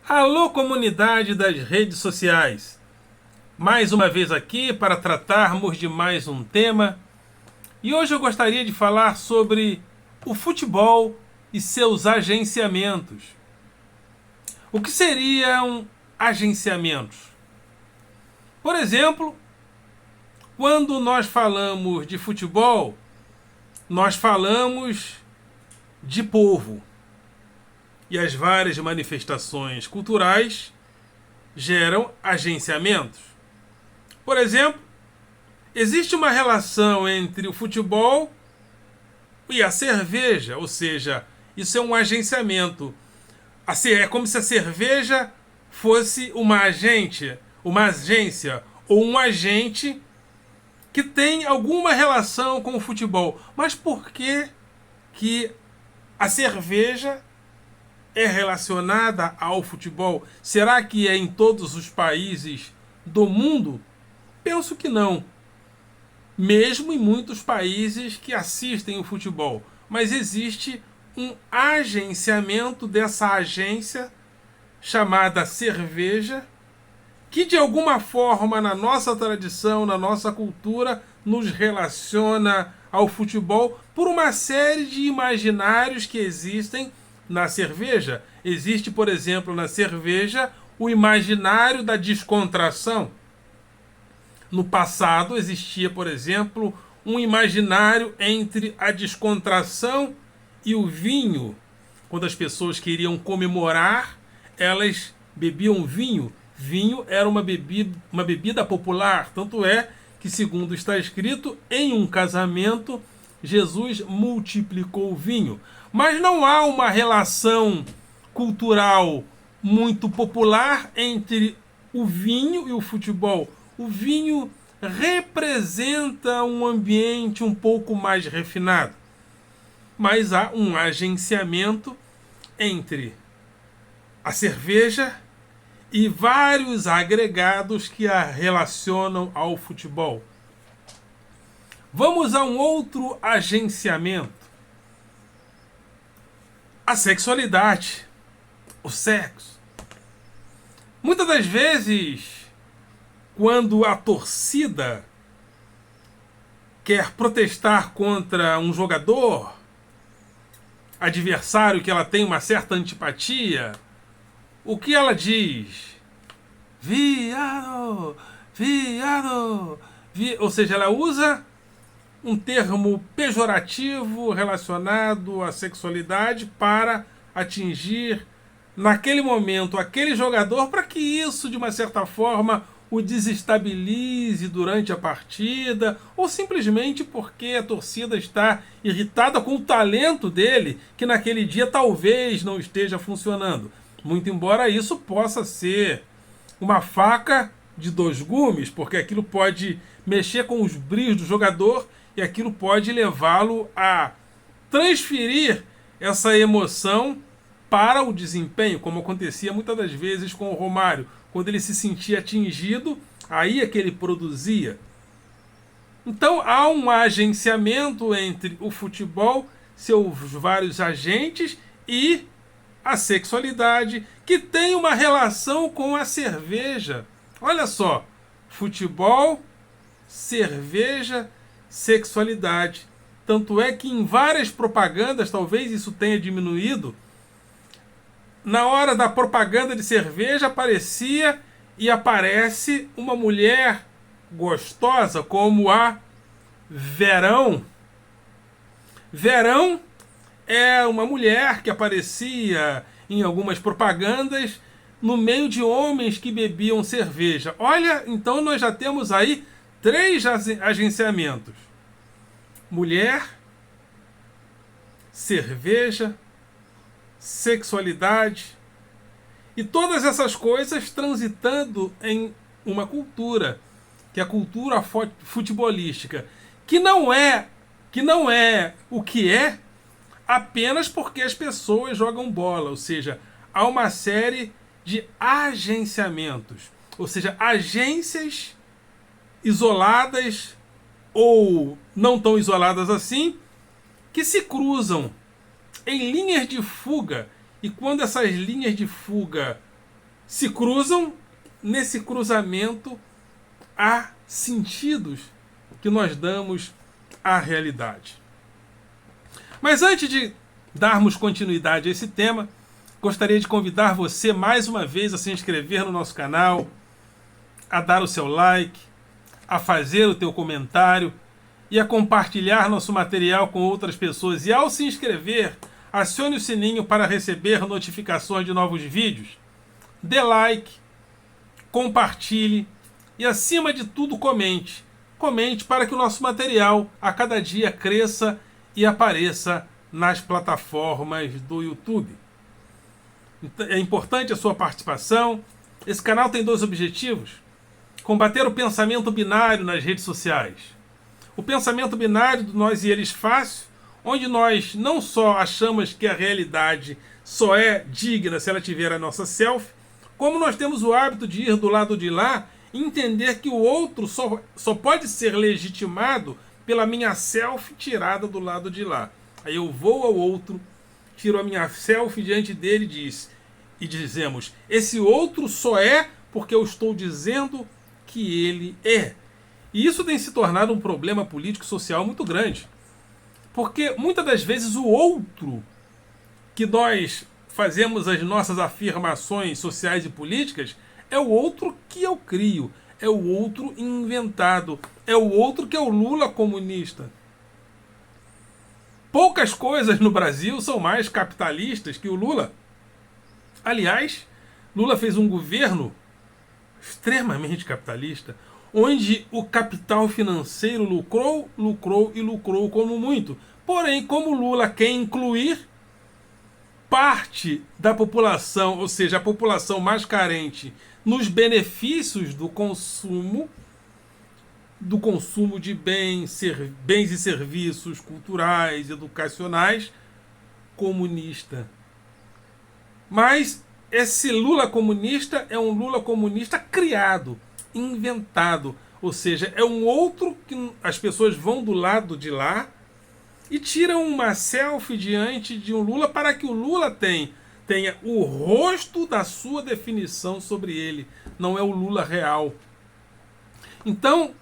Alô, comunidade das redes sociais! Mais uma vez aqui para tratarmos de mais um tema. E hoje eu gostaria de falar sobre o futebol e seus agenciamentos. O que seriam agenciamentos? Por exemplo, quando nós falamos de futebol, nós falamos de povo. E as várias manifestações culturais geram agenciamentos. Por exemplo, existe uma relação entre o futebol e a cerveja, ou seja, isso é um agenciamento. É como se a cerveja fosse uma agência ou um agente que tem alguma relação com o futebol. Mas por que a cerveja é relacionada ao futebol? Será que é em todos os países do mundo? Penso que não. Mesmo em muitos países que assistem o futebol. Mas existe um agenciamento dessa agência chamada cerveja, que de alguma forma na nossa tradição, na nossa cultura, nos relaciona ao futebol por uma série de imaginários que existem na cerveja. Existe, por exemplo, na cerveja o imaginário da descontração. No passado existia, por exemplo, um imaginário entre a descontração e o vinho. Quando as pessoas queriam comemorar, elas bebiam vinho. Vinho era uma bebida popular. Tanto é que, segundo está escrito, em um casamento, Jesus multiplicou o vinho. Mas não há uma relação cultural muito popular entre o vinho e o futebol. O vinho representa um ambiente um pouco mais refinado. Mas há um agenciamento entre a cerveja e vários agregados que a relacionam ao futebol. Vamos a um outro agenciamento. A sexualidade, o sexo. Muitas das vezes, quando a torcida quer protestar contra um jogador, adversário que ela tem uma certa antipatia, o que ela diz? Viado, viado, ou seja, ela usa um termo pejorativo relacionado à sexualidade para atingir naquele momento aquele jogador, para que isso de uma certa forma o desestabilize durante a partida, ou simplesmente porque a torcida está irritada com o talento dele, que naquele dia talvez não esteja funcionando. Muito embora isso possa ser uma faca de dois gumes, porque aquilo pode mexer com os brilhos do jogador e aquilo pode levá-lo a transferir essa emoção para o desempenho, como acontecia muitas das vezes com o Romário. Quando ele se sentia atingido, aí é que ele produzia. Então há um agenciamento entre o futebol, seus vários agentes, e a sexualidade, que tem uma relação com a cerveja. Olha só, futebol, cerveja, sexualidade. Tanto é que em várias propagandas, talvez isso tenha diminuído, na hora da propaganda de cerveja aparecia e aparece uma mulher gostosa como a Verão. Verão é uma mulher que aparecia em algumas propagandas no meio de homens que bebiam cerveja. Olha, então nós já temos aí 3 agenciamentos: mulher, cerveja, sexualidade, e todas essas coisas transitando em uma cultura, que é a cultura futebolística, que não é o que é apenas porque as pessoas jogam bola, ou seja, há uma série de agenciamentos, ou seja, agências isoladas ou não tão isoladas assim, que se cruzam em linhas de fuga. E quando essas linhas de fuga se cruzam. Nesse cruzamento há sentidos que nós damos à realidade. Mas antes de darmos continuidade a esse tema, gostaria de convidar você mais uma vez a se inscrever no nosso canal, a dar o seu like, a fazer o teu comentário e a compartilhar nosso material com outras pessoas. E ao se inscrever, acione o sininho para receber notificações de novos vídeos. Dê like, compartilhe e, acima de tudo, comente. Comente para que o nosso material a cada dia cresça e apareça nas plataformas do YouTube. É importante a sua participação. Esse canal tem 2 objetivos: combater o pensamento binário nas redes sociais. O pensamento binário do nós e eles fácil, onde nós não só achamos que a realidade só é digna se ela tiver a nossa selfie, como nós temos o hábito de ir do lado de lá e entender que o outro só pode ser legitimado pela minha selfie tirada do lado de lá. Aí eu vou ao outro, tiro a minha selfie diante dele e dizemos: esse outro só é porque eu estou dizendo que ele é. E isso tem se tornado um problema político-social muito grande. Porque muitas das vezes o outro que nós fazemos as nossas afirmações sociais e políticas é o outro que eu crio, é o outro inventado, é o outro que é o Lula comunista. Poucas coisas no Brasil são mais capitalistas que o Lula. Aliás, Lula fez um governo extremamente capitalista, onde o capital financeiro lucrou e lucrou como muito. Porém, como Lula quer incluir parte da população, ou seja, a população mais carente, nos benefícios do consumo de bens e serviços culturais, educacionais, comunista. Mas esse Lula comunista é um Lula comunista criado, inventado, ou seja, é um outro que as pessoas vão do lado de lá e tiram uma selfie diante de um Lula para que o Lula tenha o rosto da sua definição sobre ele. Não é o Lula real. Então,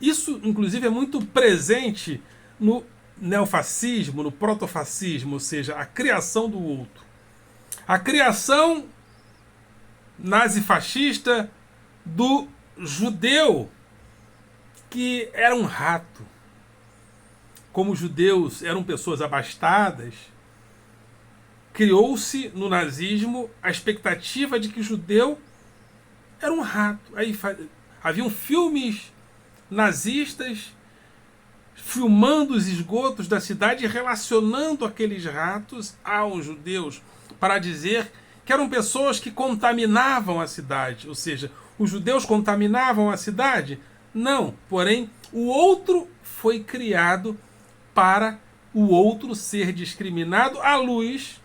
isso inclusive é muito presente no neofascismo, no protofascismo, ou seja, a criação do outro. A criação nazifascista do judeu, que era um rato. Como os judeus eram pessoas abastadas, criou-se no nazismo a expectativa de que o judeu era um rato. Aí haviam filmes nazistas filmando os esgotos da cidade e relacionando aqueles ratos aos judeus para dizer que eram pessoas que contaminavam a cidade. Ou seja, os judeus contaminavam a cidade? Não, porém, o outro foi criado para o outro ser discriminado à luz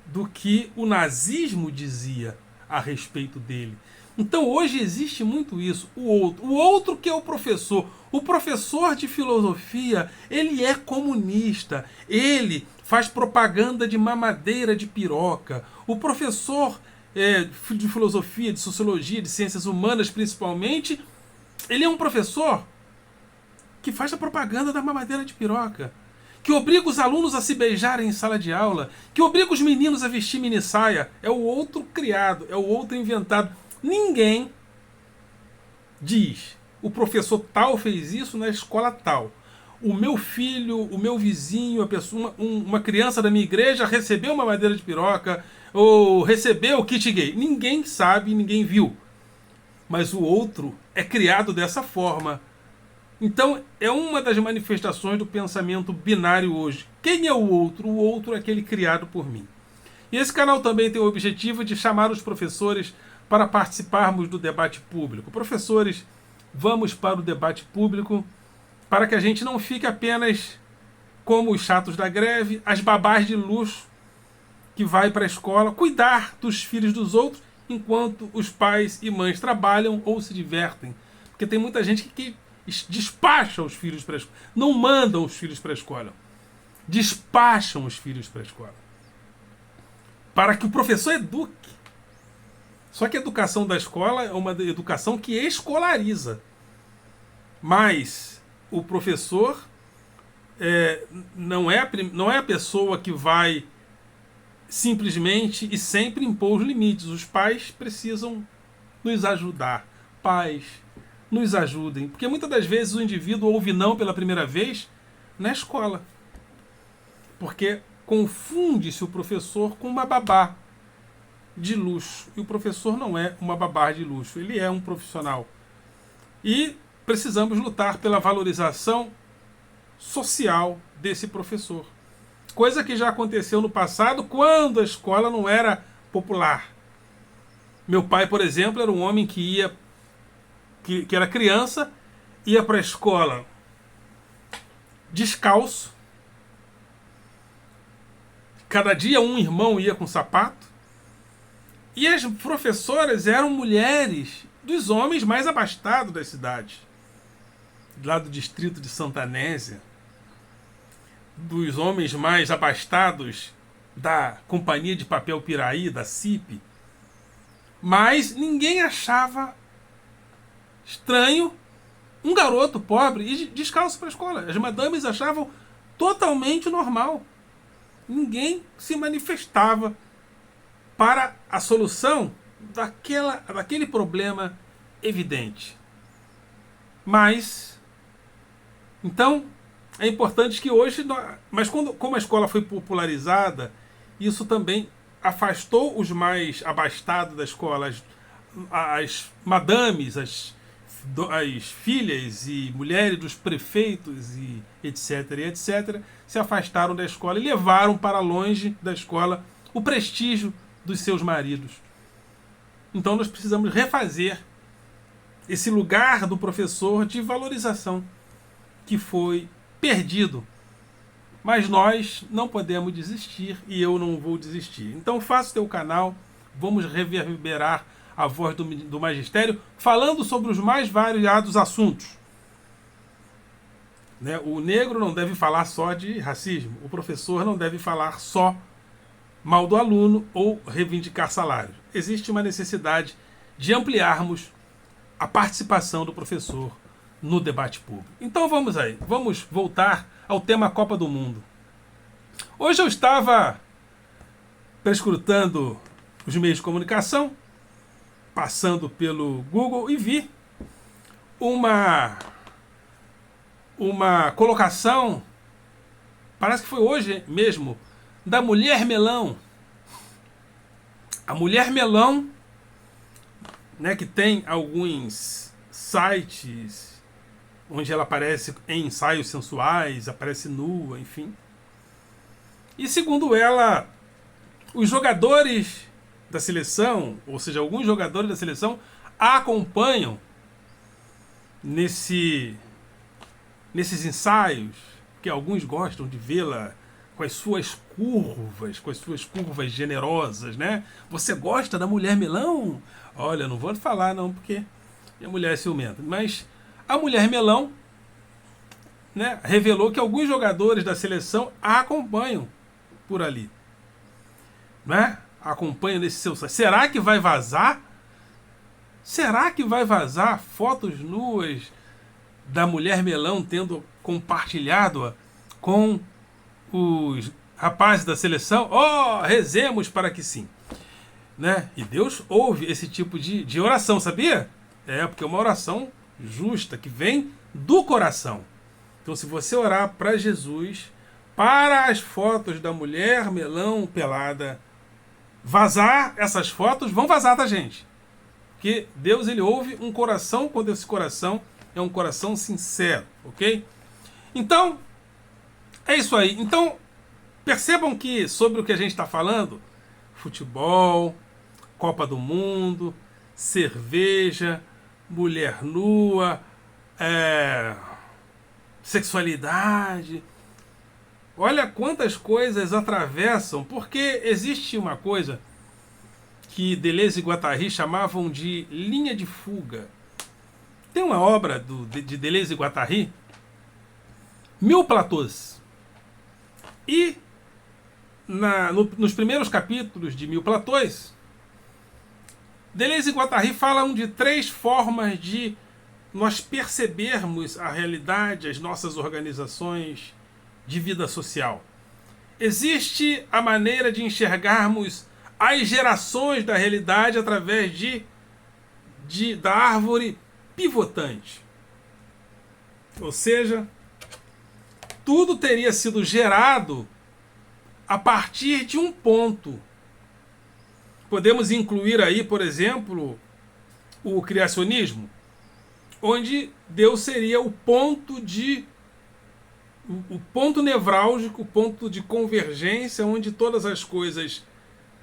do que o nazismo dizia a respeito dele. Então hoje existe muito isso, o outro que é o professor de filosofia, ele é comunista, ele faz propaganda de mamadeira de piroca, o professor de filosofia, de sociologia, de ciências humanas principalmente, ele é um professor que faz a propaganda da mamadeira de piroca, que obriga os alunos a se beijarem em sala de aula, que obriga os meninos a vestir mini-saia. É o outro criado, é o outro inventado. Ninguém diz: o professor tal fez isso na escola tal. O meu filho, o meu vizinho, uma criança da minha igreja recebeu uma mamadeira de piroca ou recebeu o kit gay. Ninguém sabe, ninguém viu. Mas o outro é criado dessa forma. Então, é uma das manifestações do pensamento binário hoje. Quem é o outro? O outro é aquele criado por mim. E esse canal também tem o objetivo de chamar os professores para participarmos do debate público. Professores, vamos para o debate público para que a gente não fique apenas como os chatos da greve, as babás de luxo que vai para a escola cuidar dos filhos dos outros enquanto os pais e mães trabalham ou se divertem. Porque tem muita gente que despacham os filhos para a escola. Não mandam os filhos para a escola. Despacham os filhos para a escola. Para que o professor eduque. Só que a educação da escola é uma educação que escolariza. Mas o professor não é a pessoa que vai simplesmente e sempre impor os limites. Os pais precisam nos ajudar. Pais, nos ajudem. Porque muitas das vezes o indivíduo ouve não pela primeira vez na escola. Porque confunde-se o professor com uma babá de luxo. E o professor não é uma babá de luxo. Ele é um profissional. E precisamos lutar pela valorização social desse professor. Coisa que já aconteceu no passado quando a escola não era popular. Meu pai, por exemplo, era um homem que era criança, ia para a escola descalço. Cada dia um irmão ia com sapato. E as professoras eram mulheres dos homens mais abastados das cidades. Lá do distrito de Santa Anésia. Dos homens mais abastados da Companhia de Papel Piraí, da CIP. Mas ninguém achava estranho um garoto pobre ir descalço para a escola. As madames achavam totalmente normal. Ninguém se manifestava para a solução daquele problema evidente. Mas, então, é importante que hoje... Mas como a escola foi popularizada, isso também afastou os mais abastados da escola. As madames, as filhas e mulheres dos prefeitos e etc, se afastaram da escola e levaram para longe da escola o prestígio dos seus maridos. Então nós precisamos refazer esse lugar do professor de valorização que foi perdido. Mas nós não podemos desistir e eu não vou desistir. Então faça o teu canal, vamos reverberar a voz do magistério, falando sobre os mais variados assuntos. Né? O negro não deve falar só de racismo, o professor não deve falar só mal do aluno ou reivindicar salário. Existe uma necessidade de ampliarmos a participação do professor no debate público. Então vamos aí, vamos voltar ao tema Copa do Mundo. Hoje eu estava perscrutando os meios de comunicação, passando pelo Google e vi uma colocação, parece que foi hoje mesmo, da Mulher Melão. A Mulher Melão, né, que tem alguns sites onde ela aparece em ensaios sensuais, aparece nua, enfim. E segundo ela, os jogadores da seleção, ou seja, alguns jogadores da seleção, a acompanham nesses ensaios, que alguns gostam de vê-la com as suas curvas generosas, né? Você gosta da Mulher Melão? Olha, não vou falar não, porque minha mulher é ciumenta. Mas a Mulher Melão, né, revelou que alguns jogadores da seleção a acompanham por ali, né? Acompanham nesse seu site. Será que vai vazar? Será que vai vazar fotos nuas da Mulher Melão tendo compartilhado com os rapazes da seleção? Oh, rezemos para que sim, né? E Deus ouve esse tipo de oração, sabia? Porque é uma oração justa, que vem do coração. Então se você orar para Jesus, para as fotos da Mulher Melão pelada vazar, essas fotos vão vazar da gente. Porque Deus, ele ouve um coração quando esse coração é um coração sincero, ok? Então, é isso aí. Então, percebam que sobre o que a gente está falando, futebol, Copa do Mundo, cerveja, mulher nua, sexualidade. Olha quantas coisas atravessam, porque existe uma coisa que Deleuze e Guattari chamavam de linha de fuga. Tem uma obra de Deleuze e Guattari, Mil Platôs. E nos primeiros capítulos de Mil Platôs, Deleuze e Guattari falam de 3 formas de nós percebermos a realidade, as nossas organizações de vida social. Existe a maneira de enxergarmos as gerações da realidade através da árvore pivotante. Ou seja, tudo teria sido gerado a partir de um ponto. Podemos incluir aí, por exemplo, o criacionismo, onde Deus seria o ponto nevrálgico, o ponto de convergência, onde todas as coisas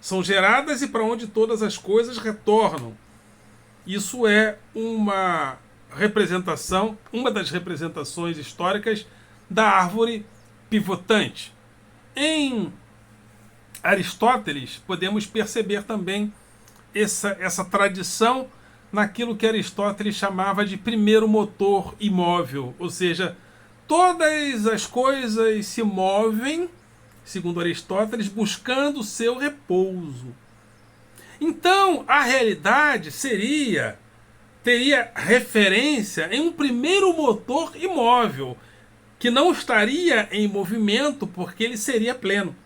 são geradas e para onde todas as coisas retornam. Isso é uma das representações históricas da árvore pivotante. Em Aristóteles, podemos perceber também essa tradição naquilo que Aristóteles chamava de primeiro motor imóvel, ou seja, todas as coisas se movem, segundo Aristóteles, buscando o seu repouso. Então, a realidade teria referência em um primeiro motor imóvel, que não estaria em movimento porque ele seria pleno.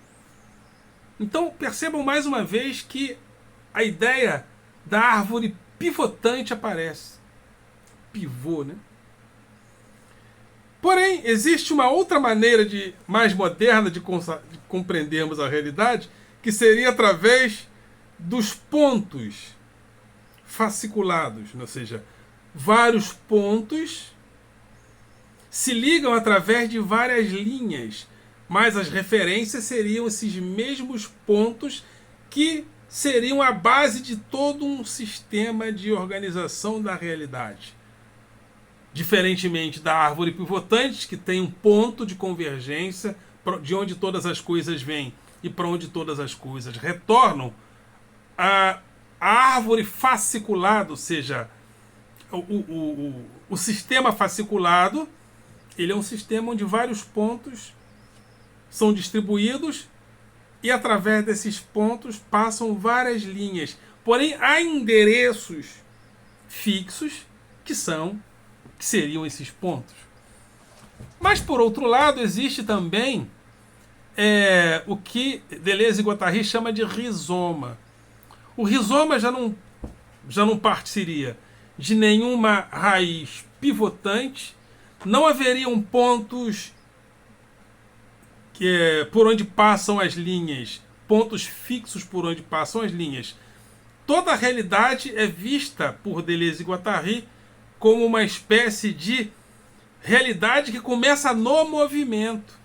Então, percebam mais uma vez que a ideia da árvore pivotante aparece. Pivô, né? Porém, existe uma outra maneira mais moderna de compreendermos a realidade, que seria através dos pontos fasciculados, ou seja, vários pontos se ligam através de várias linhas, mas as referências seriam esses mesmos pontos que seriam a base de todo um sistema de organização da realidade. Diferentemente da árvore pivotante, que tem um ponto de convergência de onde todas as coisas vêm e para onde todas as coisas retornam, a árvore fasciculada, ou seja, o sistema fasciculado, ele é um sistema onde vários pontos são distribuídos e através desses pontos passam várias linhas. Porém, há endereços fixos que seriam esses pontos. Mas, por outro lado, existe também o que Deleuze e Guattari chama de rizoma. O rizoma já não partiria de nenhuma raiz pivotante, não haveriam pontos por onde passam as linhas, pontos fixos por onde passam as linhas. Toda a realidade é vista por Deleuze e Guattari como uma espécie de realidade que começa no movimento.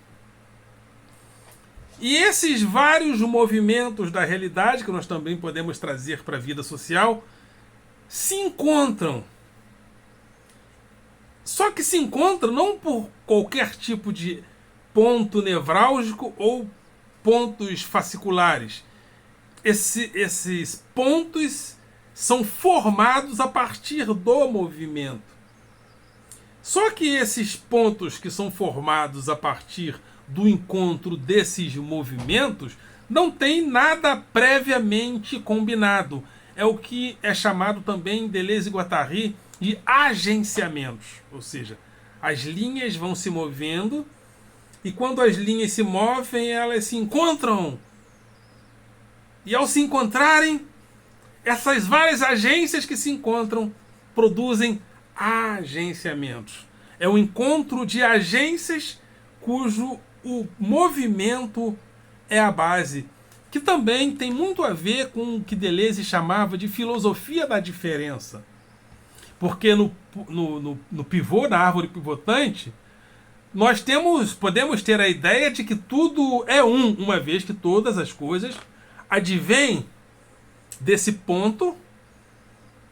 E esses vários movimentos da realidade, que nós também podemos trazer para a vida social, se encontram. Só que se encontram não por qualquer tipo de ponto nevrálgico ou pontos fasciculares. Esses pontos são formados a partir do movimento. Só que esses pontos que são formados a partir do encontro desses movimentos não tem nada previamente combinado. É o que é chamado também em Deleuze e Guattari de agenciamentos. Ou seja, as linhas vão se movendo e quando as linhas se movem, elas se encontram. E ao se encontrarem, essas várias agências que se encontram produzem agenciamentos. É o encontro de agências cujo o movimento é a base, que também tem muito a ver com o que Deleuze chamava de filosofia da diferença. Porque no pivô, na árvore pivotante, nós podemos ter a ideia de que tudo é uma vez que todas as coisas advêm desse ponto,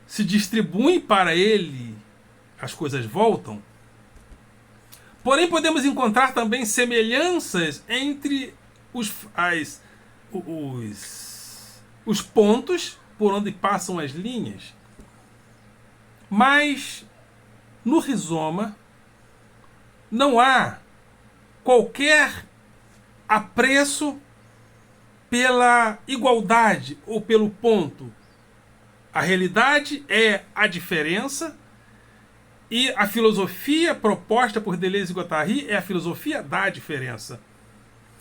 se distribuem para ele, as coisas voltam. Porém, podemos encontrar também semelhanças entre os pontos por onde passam as linhas. Mas no rizoma não há qualquer apreço pela igualdade ou pelo ponto. A realidade é a diferença e a filosofia proposta por Deleuze e Guattari é a filosofia da diferença.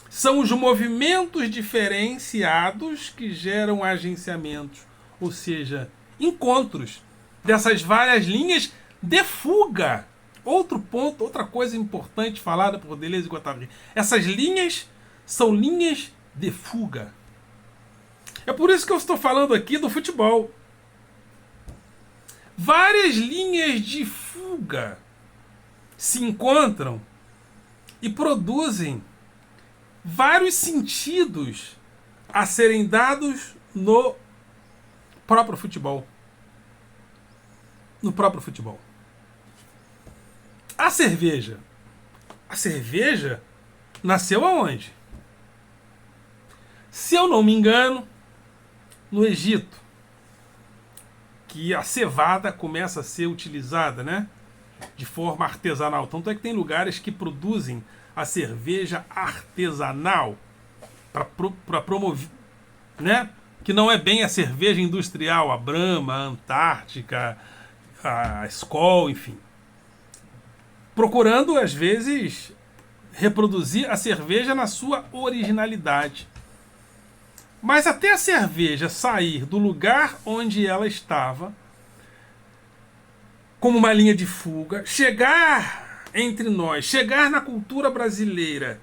São os movimentos diferenciados que geram agenciamentos, ou seja, encontros dessas várias linhas de fuga. Outro ponto, outra coisa importante falada por Deleuze e Guattari. Essas linhas são linhas de fuga. É por isso que eu estou falando aqui do futebol. Várias linhas de fuga se encontram e produzem vários sentidos a serem dados no próprio futebol. No próprio futebol. A cerveja. A cerveja nasceu aonde? Se eu não me engano, no Egito, que a cevada começa a ser utilizada, né, de forma artesanal. Tanto é que tem lugares que produzem a cerveja artesanal para promover, né, que não é bem a cerveja industrial, a Brahma, a Antártica, a Skol, enfim. Procurando, às vezes, reproduzir a cerveja na sua originalidade. Mas até a cerveja sair do lugar onde ela estava, como uma linha de fuga, chegar entre nós, chegar na cultura brasileira,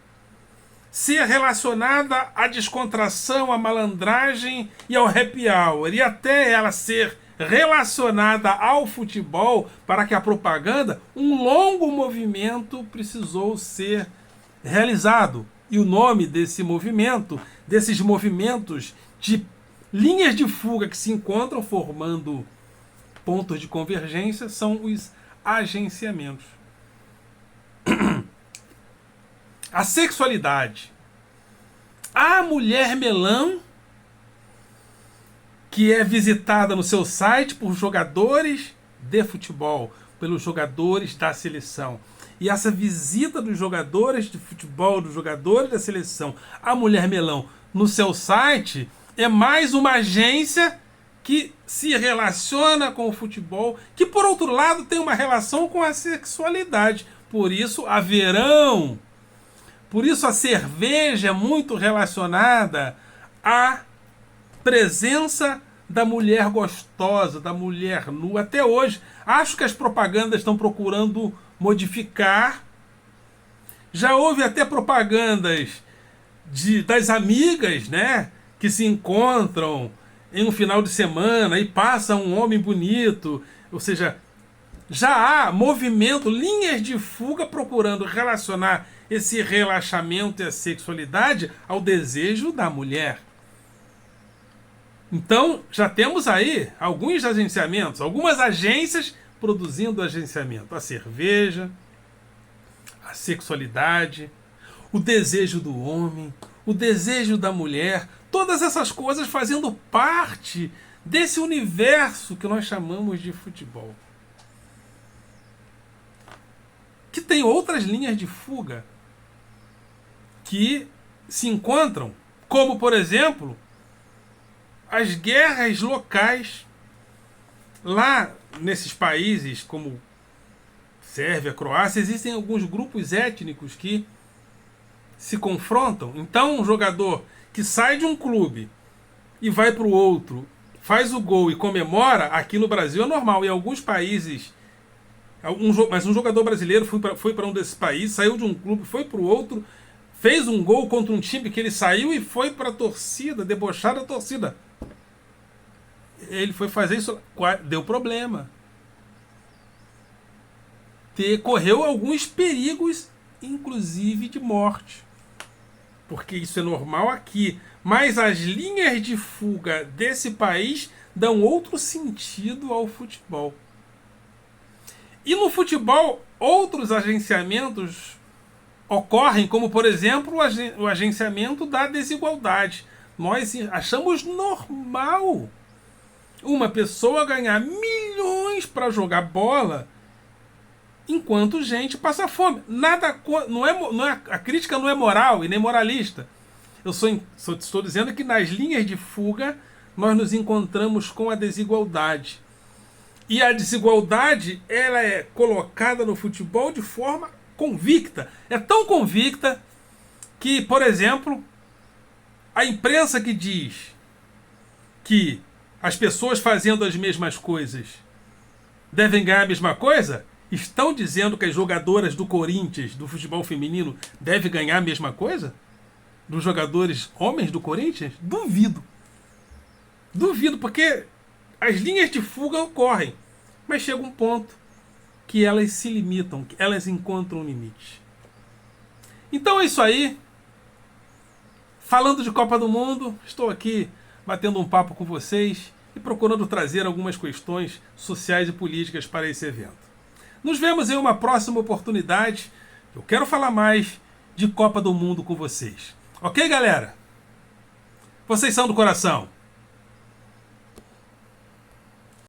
ser relacionada à descontração, à malandragem e ao happy hour, e até ela ser relacionada ao futebol, para que a propaganda, um longo movimento precisou ser realizado. E o nome desse movimento, desses movimentos de linhas de fuga que se encontram formando pontos de convergência, são os agenciamentos. A sexualidade. A mulher melão, que é visitada no seu site por jogadores de futebol, pelos jogadores da seleção. E essa visita dos jogadores de futebol, dos jogadores da seleção, a mulher melão no seu site, é mais uma agência que se relaciona com o futebol, que por outro lado tem uma relação com a sexualidade. Por isso haverão, por isso a cerveja é muito relacionada à presença da mulher gostosa, da mulher nua. Até hoje, acho que as propagandas estão procurando modificar. Já houve até propagandas das amigas, né, que se encontram em um final de semana e passa um homem bonito. Ou seja, já há movimento, linhas de fuga procurando relacionar esse relaxamento e a sexualidade ao desejo da mulher. Então, já temos aí alguns agenciamentos, algumas agências produzindo agenciamento. A cerveja, a sexualidade, o desejo do homem, o desejo da mulher, todas essas coisas fazendo parte desse universo que nós chamamos de futebol. Que tem outras linhas de fuga que se encontram, como, por exemplo, as guerras locais. Lá nesses países como Sérvia, Croácia, existem alguns grupos étnicos que se confrontam. Então, um jogador que sai de um clube e vai para o outro, faz o gol e comemora, aqui no Brasil é normal. Em alguns países, mas um jogador brasileiro foi para um desses países, saiu de um clube, foi para o outro, fez um gol contra um time que ele saiu e foi para a torcida, debochar da torcida. Ele foi fazer isso, deu problema. Correu alguns perigos, inclusive de morte. Porque isso é normal aqui. Mas as linhas de fuga desse país dão outro sentido ao futebol. E no futebol, outros agenciamentos ocorrem, como, por exemplo, o agenciamento da desigualdade. Nós achamos normal uma pessoa ganhar milhões para jogar bola enquanto gente passa fome. Nada, a crítica não é moral e nem moralista. Eu estou dizendo que nas linhas de fuga nós nos encontramos com a desigualdade. E a desigualdade, ela é colocada no futebol de forma convicta. É tão convicta que, por exemplo, a imprensa que diz que as pessoas fazendo as mesmas coisas devem ganhar a mesma coisa, estão dizendo que as jogadoras do Corinthians, do futebol feminino, devem ganhar a mesma coisa? Dos jogadores homens do Corinthians? Duvido. Duvido, porque as linhas de fuga ocorrem. Mas chega um ponto que elas se limitam, que elas encontram um limite. Então é isso aí. Falando de Copa do Mundo, estou aqui batendo um papo com vocês e procurando trazer algumas questões sociais e políticas para esse evento. Nos vemos em uma próxima oportunidade. Eu quero falar mais de Copa do Mundo com vocês. Ok, galera? Vocês são do coração.